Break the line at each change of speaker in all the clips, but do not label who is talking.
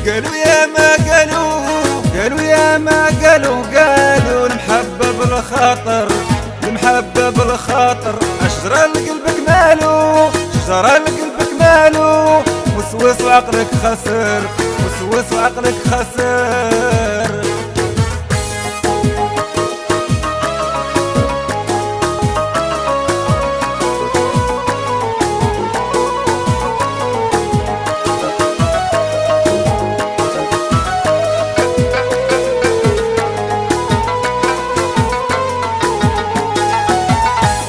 قالوا يا ما قالوا يا ما قالوا المحبة بالخاطر المحبة بالخاطر أشجر لقلبك مالو شجر لقلبك مالو وسوس وعقلك خسر وسوس وعقلك خسر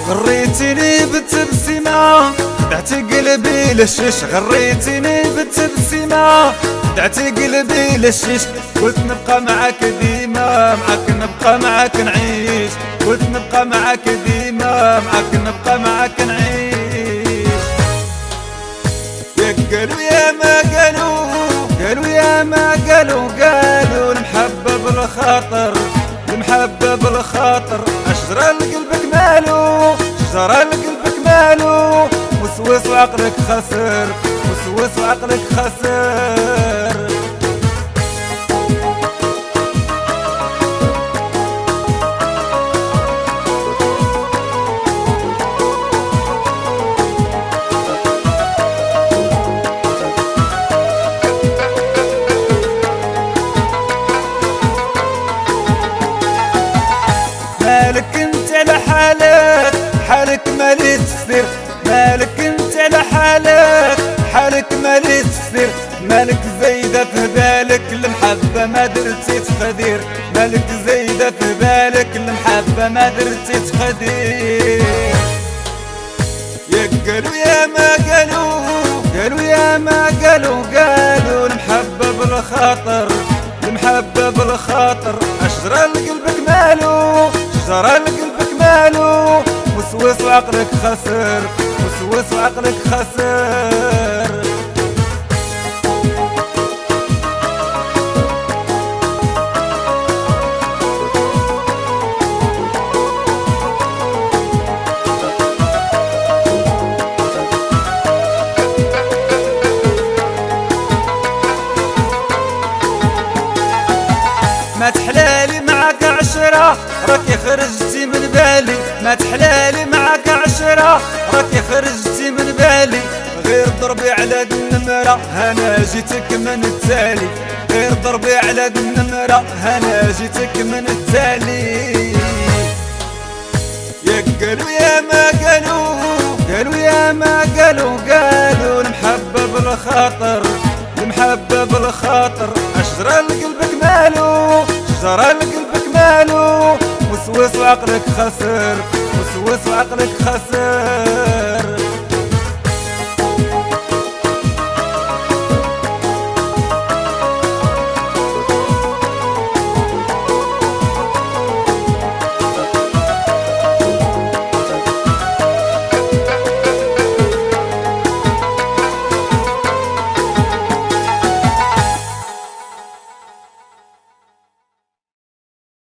غريتيني بالتبسيمة دعت قلبي للشيش غريتيني بالتبسيمة دعت قلبي للشيش قلت نبقى معاك ديما معاك نبقى معاك نعيش قلت نبقى معاك ديما معاك نبقى معاك نعيش قالوا يا ما قالوا يا ما قالوا المحبة بالخاطر المحبة بالخاطر أشجر لقلبك مالو شجر لقلبك مالو وسوس وعقلك خسر وسوس وعقلك خسر مالك انت على حالك حالك مالي تفسير مالك انت على حالك حالك مالي تفسير مالك زايدة في بالك المحبة ما درتي تخدير مالك زايدة في بالك المحبة ما درتي تخدير قالوا يا ما قالوا يا ما قالوا المحبة بالخاطر المحبة بالخاطر أشجر لقلبك مالو شجر لقلبك مالو وسوس وعقلك خسر وسوس وعقلك خسر ما تحلالي معاك عشرة راكي خرجتي من بالي ما تحلالي معاك عشرة راكي خرجتي من بالي غير ضربي على النمرة هنا جيتك من التالي غير ضربي على النمرة هنا جيتك من التالي قالوا يا ما قالوا يا ما قالوا المحبة بالخاطر المحبة بالخاطر أشجر لقلبك مالو شجر لقلبك مالو وسوس وعقلك خسر وسوس وعقلك خسر